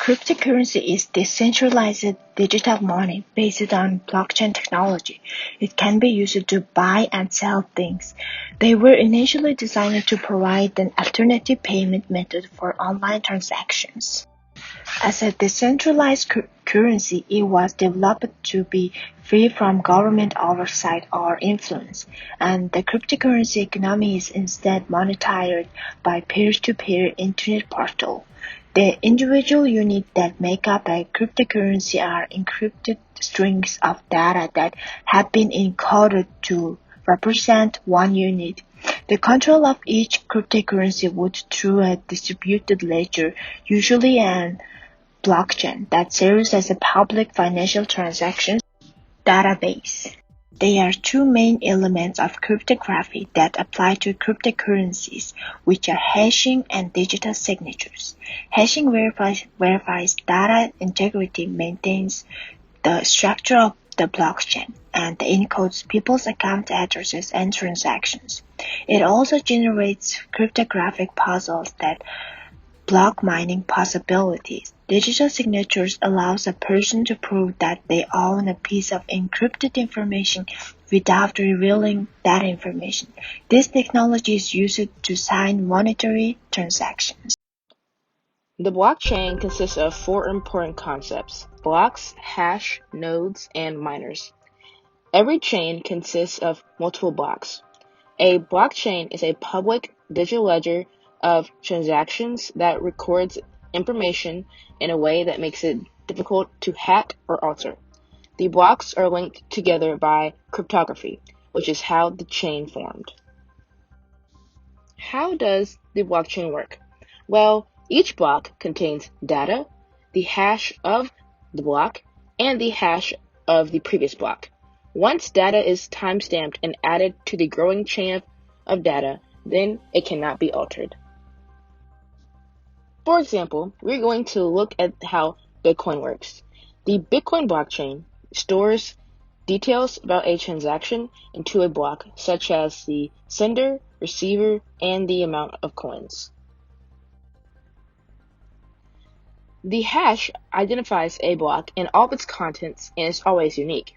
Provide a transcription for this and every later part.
Cryptocurrency is decentralized digital money based on blockchain technology. It can be used to buy and sell things. They were initially designed to provide an alternative payment method for online transactions. As a decentralized currency, it was developed to be free from government oversight or influence, and the cryptocurrency economy is instead monetized by peer-to-peer internet portal. The individual units that make up a cryptocurrency are encrypted strings of data that have been encoded to represent one unit. The control of each cryptocurrency would through a distributed ledger, usually an blockchain, that serves as a public financial transactions database. There are two main elements of cryptography that apply to cryptocurrencies, which are hashing and digital signatures. Hashing verifies data integrity, maintains the structure of the blockchain, and encodes people's account addresses and transactions. It also generates cryptographic puzzles that block mining possibilities. Digital signatures allows a person to prove that they own a piece of encrypted information without revealing that information. This technology is used to sign monetary transactions. The blockchain consists of four important concepts: blocks, hash, nodes, and miners. Every chain consists of multiple blocks. A blockchain is a public digital ledger of transactions that records information in a way that makes it difficult to hack or alter. The blocks are linked together by cryptography, which is how the chain formed. How does the blockchain work? Well, each block contains data, the hash of the block, and the hash of the previous block. Once data is timestamped and added to the growing chain of data, then it cannot be altered. For example, we're going to look at how Bitcoin works. The Bitcoin blockchain stores details about a transaction into a block, such as the sender, receiver, and the amount of coins. The hash identifies a block and all of its contents and is always unique.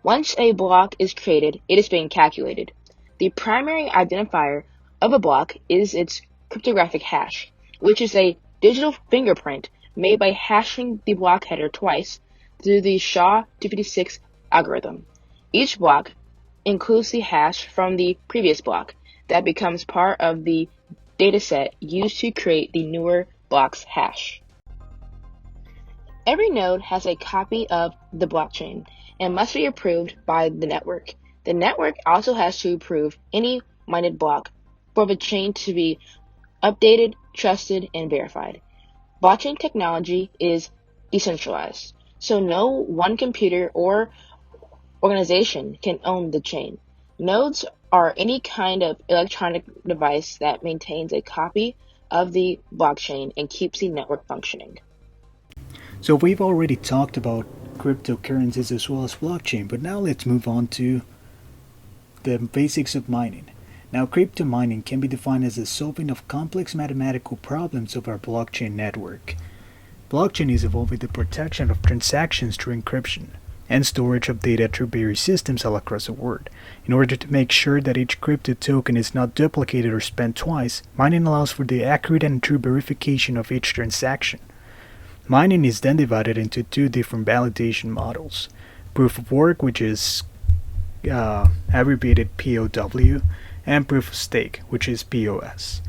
Once a block is created, it is being calculated. The primary identifier of a block is its cryptographic hash, which is a digital fingerprint made by hashing the block header twice through the SHA-256 algorithm. Each block includes the hash from the previous block that becomes part of the dataset used to create the newer block's hash. Every node has a copy of the blockchain and must be approved by the network. The network also has to approve any mined block for the chain to be updated, trusted, and verified. Blockchain technology is decentralized, so no one computer or organization can own the chain. Nodes are any kind of electronic device that maintains a copy of the blockchain and keeps the network functioning. So we've already talked about cryptocurrencies as well as blockchain, but now let's move on to the basics of mining. Now, crypto mining can be defined as the solving of complex mathematical problems of our blockchain network. Blockchain is involved with the protection of transactions through encryption and storage of data through various systems all across the world. In order to make sure that each crypto token is not duplicated or spent twice, mining allows for the accurate and true verification of each transaction. Mining is then divided into two different validation models: proof of work, which is abbreviated POW, and proof of stake, which is POS.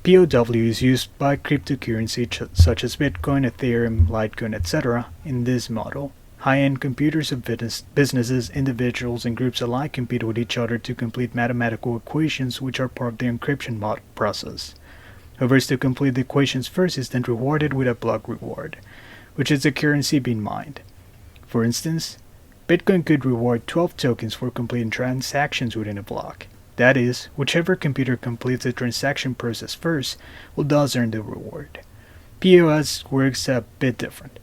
POW is used by cryptocurrency such as Bitcoin, Ethereum, Litecoin, etc. In this model, high-end computers of businesses, individuals, and groups alike compete with each other to complete mathematical equations which are part of the encryption process. Whoever is to complete the equations first is then rewarded with a block reward, which is the currency being mined. For instance, Bitcoin could reward 12 tokens for completing transactions within a block. That is, whichever computer completes the transaction process first will thus earn the reward. POS works a bit different.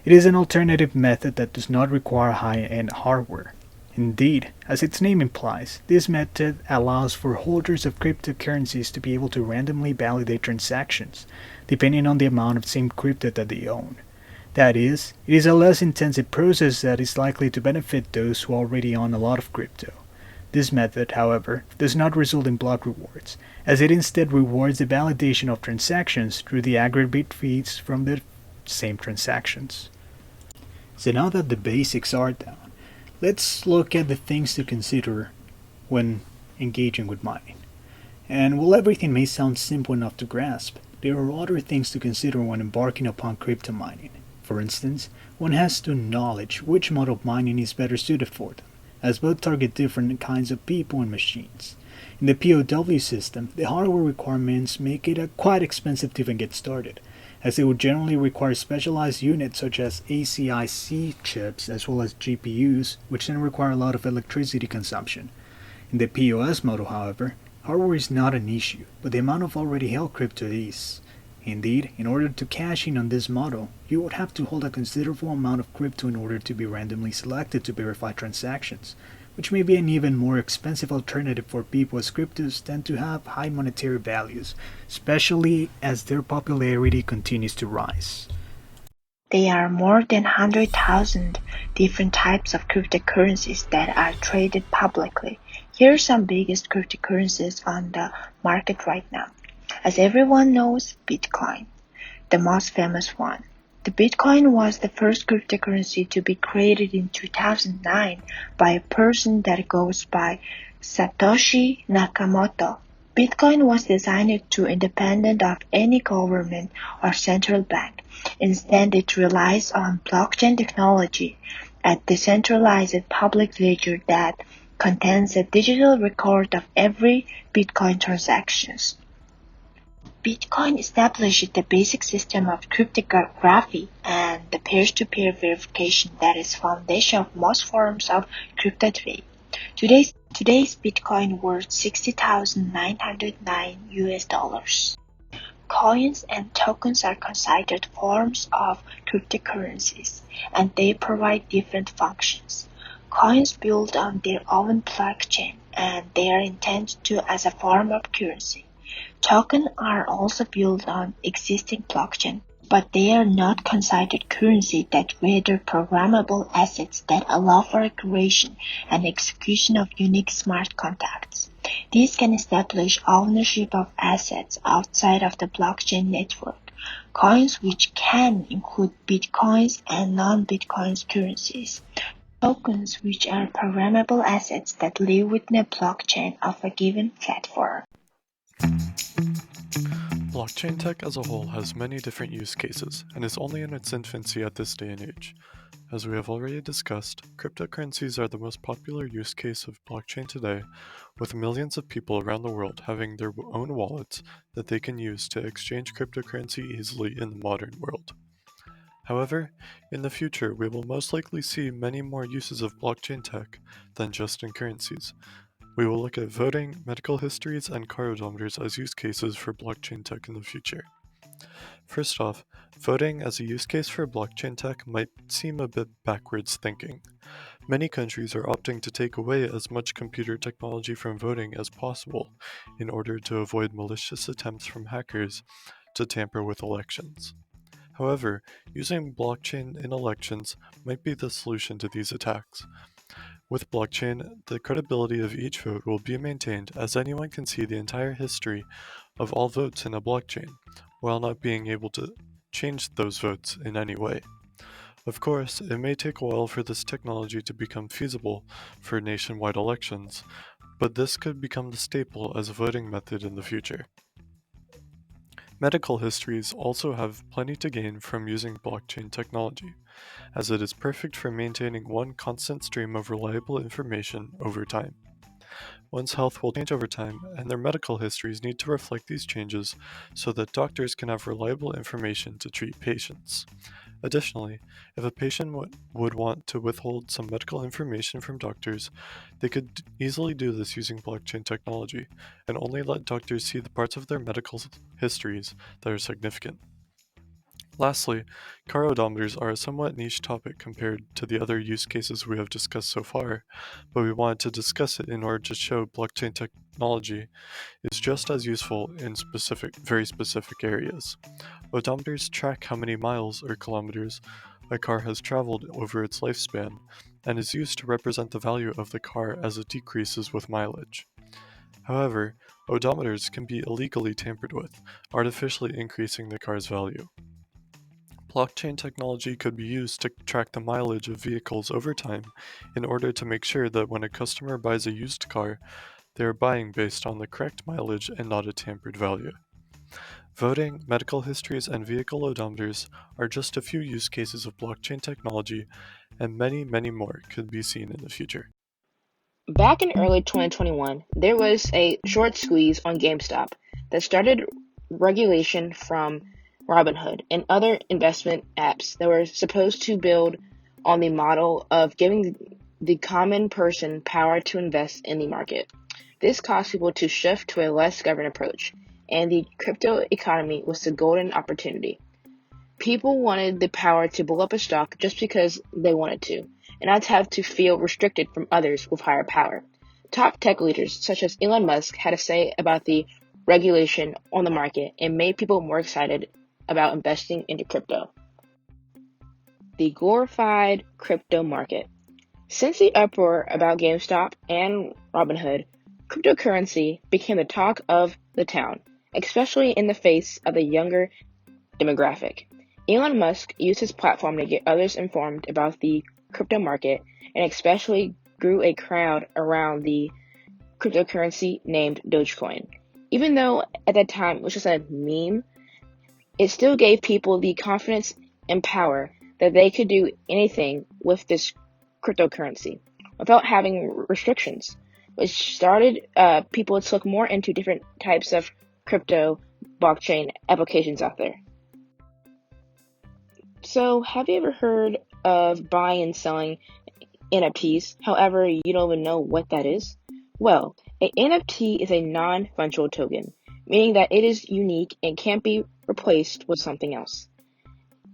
It is an alternative method that does not require high-end hardware. Indeed, as its name implies, this method allows for holders of cryptocurrencies to be able to randomly validate transactions, depending on the amount of same crypto that they own. That is, it is a less intensive process that is likely to benefit those who already own a lot of crypto. This method, however, does not result in block rewards, as it instead rewards the validation of transactions through the aggregate fees from the same transactions. So now that the basics are down, let's look at the things to consider when engaging with mining. And while everything may sound simple enough to grasp, there are other things to consider when embarking upon crypto mining. For instance, one has to acknowledge which mode of mining is better suited for them, as both target different kinds of people and machines. In the POW system, the hardware requirements make it quite expensive to even get started, as it would generally require specialized units such as ACIC chips as well as GPUs, which then require a lot of electricity consumption. In the POS model, however, hardware is not an issue, but the amount of already held crypto is. Indeed, in order to cash in on this model, you would have to hold a considerable amount of crypto in order to be randomly selected to verify transactions, which may be an even more expensive alternative for people as cryptos tend to have high monetary values, especially as their popularity continues to rise. There are more than 100,000 different types of cryptocurrencies that are traded publicly. Here are some biggest cryptocurrencies on the market right now. As everyone knows, Bitcoin, the most famous one. The Bitcoin was the first cryptocurrency to be created in 2009 by a person that goes by Satoshi Nakamoto. Bitcoin was designed to independent of any government or central bank. Instead, it relies on blockchain technology, a decentralized public ledger that contains a digital record of every Bitcoin transactions. Bitcoin established the basic system of cryptography and the peer-to-peer verification that is foundation of most forms of crypto today. Today's Bitcoin worth 60,909 US dollars. Coins and tokens are considered forms of cryptocurrencies, and they provide different functions. Coins build on their own blockchain, and they are intended to as a form of currency. Tokens are also built on existing blockchain, but they are not considered currency that rather programmable assets that allow for creation and execution of unique smart contracts. These can establish ownership of assets outside of the blockchain network. Coins which can include bitcoins and non-bitcoin currencies. Tokens which are programmable assets that live within a blockchain of a given platform. Blockchain tech as a whole has many different use cases and is only in its infancy at this day and age. As we have already discussed, cryptocurrencies are the most popular use case of blockchain today, with millions of people around the world having their own wallets that they can use to exchange cryptocurrency easily in the modern world. However, in the future, we will most likely see many more uses of blockchain tech than just in currencies. We will look at voting, medical histories, and car odometers as use cases for blockchain tech in the future. First off, voting as a use case for blockchain tech might seem a bit backwards thinking. Many countries are opting to take away as much computer technology from voting as possible in order to avoid malicious attempts from hackers to tamper with elections. However, using blockchain in elections might be the solution to these attacks. With blockchain, the credibility of each vote will be maintained as anyone can see the entire history of all votes in a blockchain, while not being able to change those votes in any way. Of course, it may take a while for this technology to become feasible for nationwide elections, but this could become the staple as a voting method in the future. Medical histories also have plenty to gain from using blockchain technology, as it is perfect for maintaining one constant stream of reliable information over time. One's health will change over time, and their medical histories need to reflect these changes so that doctors can have reliable information to treat patients. Additionally, if a patient would want to withhold some medical information from doctors, they could easily do this using blockchain technology, and only let doctors see the parts of their medical histories that are significant. Lastly, car odometers are a somewhat niche topic compared to the other use cases we have discussed so far, but we wanted to discuss it in order to show blockchain technology is just as useful in very specific areas. Odometers track how many miles or kilometers a car has traveled over its lifespan, and is used to represent the value of the car as it decreases with mileage. However, odometers can be illegally tampered with, artificially increasing the car's value. Blockchain technology could be used to track the mileage of vehicles over time in order to make sure that when a customer buys a used car, they are buying based on the correct mileage and not a tampered value. Voting, medical histories, and vehicle odometers are just a few use cases of blockchain technology, and many, many more could be seen in the future. Back in early 2021, there was a short squeeze on GameStop that started regulation from Robinhood and other investment apps that were supposed to build on the model of giving the common person power to invest in the market. This caused people to shift to a less governed approach, and the crypto economy was the golden opportunity. People wanted the power to blow up a stock just because they wanted to, and not have to feel restricted from others with higher power. Top tech leaders such as Elon Musk had a say about the regulation on the market and made people more excited about investing into crypto. The glorified crypto market. Since the uproar about GameStop and Robinhood, cryptocurrency became the talk of the town, especially in the face of the younger demographic. Elon Musk used his platform to get others informed about the crypto market and especially grew a crowd around the cryptocurrency named Dogecoin. Even though at that time it was just a meme, it still gave people the confidence and power that they could do anything with this cryptocurrency without having restrictions, which started people to look more into different types of crypto blockchain applications out there. So, have you ever heard of buying and selling NFTs? However, you don't even know what that is? Well, an NFT is a non-fungible token, meaning that it is unique and can't be replaced with something else.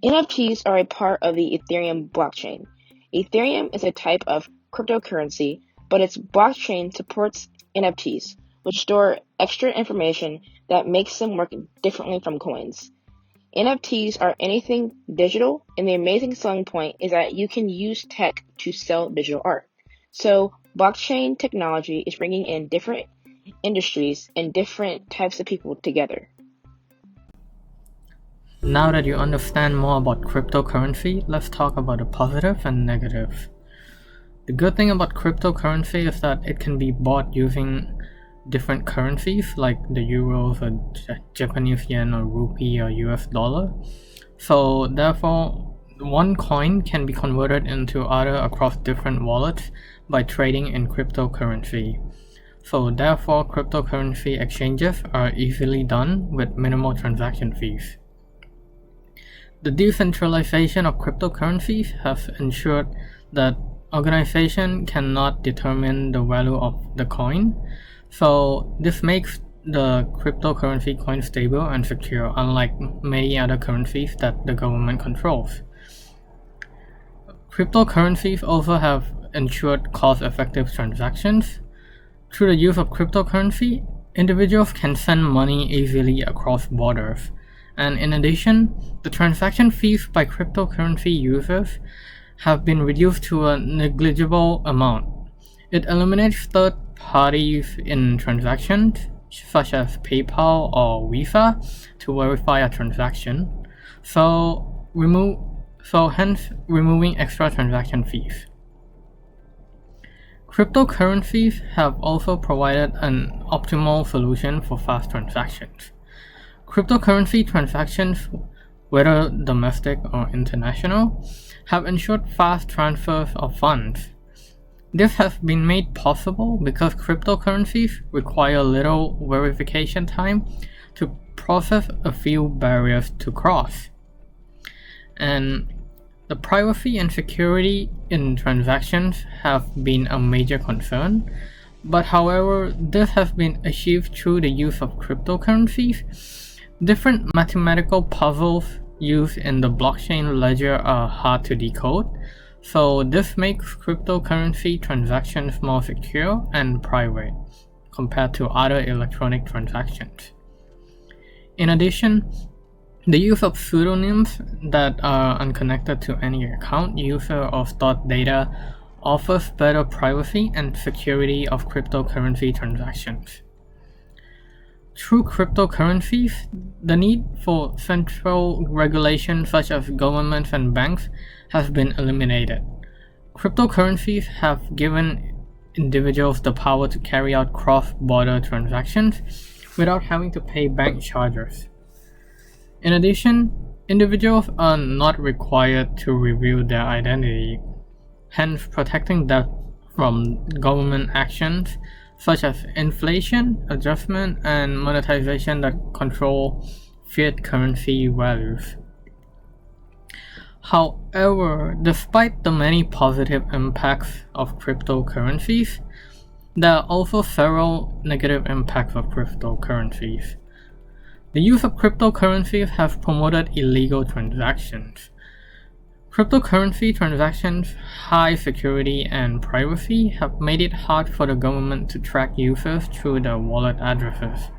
NFTs are a part of the Ethereum blockchain. Ethereum is a type of cryptocurrency, but its blockchain supports NFTs, which store extra information that makes them work differently from coins. NFTs are anything digital, and the amazing selling point is that you can use tech to sell digital art. So, blockchain technology is bringing in different industries and different types of people together. Now that you understand more about cryptocurrency, let's talk about the positive and negative. The good thing about cryptocurrency is that it can be bought using different currencies like the euros or Japanese yen or rupee or US dollar. So therefore, one coin can be converted into other across different wallets by trading in cryptocurrency. So therefore, cryptocurrency exchanges are easily done with minimal transaction fees. The decentralization of cryptocurrencies has ensured that organizations cannot determine the value of the coin. So this makes the cryptocurrency coin stable and secure, unlike many other currencies that the government controls. Cryptocurrencies also have ensured cost-effective transactions. Through the use of cryptocurrency, individuals can send money easily across borders. And in addition, the transaction fees by cryptocurrency users have been reduced to a negligible amount. It eliminates third parties in transactions, such as PayPal or Visa, to verify a transaction, hence removing extra transaction fees. Cryptocurrencies have also provided an optimal solution for fast transactions. Cryptocurrency transactions, whether domestic or international, have ensured fast transfers of funds. This has been made possible because cryptocurrencies require little verification time to process a few barriers to cross. And the privacy and security in transactions have been a major concern, but however, this has been achieved through the use of cryptocurrencies. Different mathematical puzzles used in the blockchain ledger are hard to decode, so this makes cryptocurrency transactions more secure and private compared to other electronic transactions. In addition, the use of pseudonyms that are unconnected to any account user or stored data offers better privacy and security of cryptocurrency transactions. Through cryptocurrencies, the need for central regulation such as governments and banks has been eliminated. Cryptocurrencies have given individuals the power to carry out cross-border transactions without having to pay bank charges. In addition, individuals are not required to reveal their identity, hence protecting them from government actions such as inflation, adjustment, and monetization that control fiat currency values. However, despite the many positive impacts of cryptocurrencies, there are also several negative impacts of cryptocurrencies. The use of cryptocurrencies has promoted illegal transactions. Cryptocurrency transactions' high security and privacy have made it hard for the government to track users through their wallet addresses.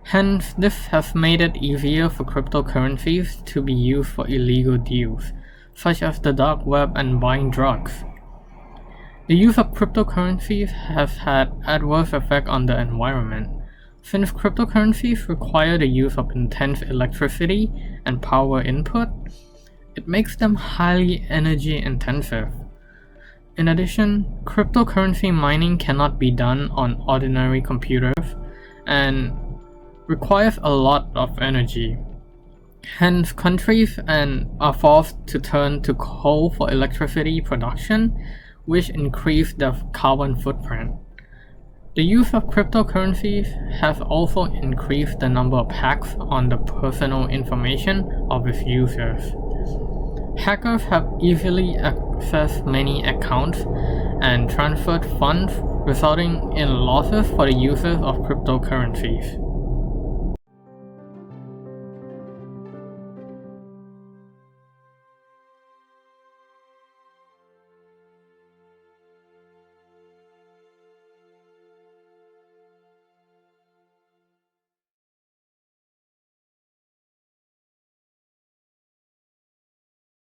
Hence, this has made it easier for cryptocurrencies to be used for illegal deals, such as the dark web and buying drugs. The use of cryptocurrencies has had adverse effects on the environment. Since cryptocurrencies require the use of intense electricity and power input, it makes them highly energy intensive. In addition, cryptocurrency mining cannot be done on ordinary computers and requires a lot of energy. Hence, countries are forced to turn to coal for electricity production, which increase their carbon footprint. The use of cryptocurrencies has also increased the number of hacks on the personal information of its users. Hackers have easily accessed many accounts and transferred funds, resulting in losses for the users of cryptocurrencies.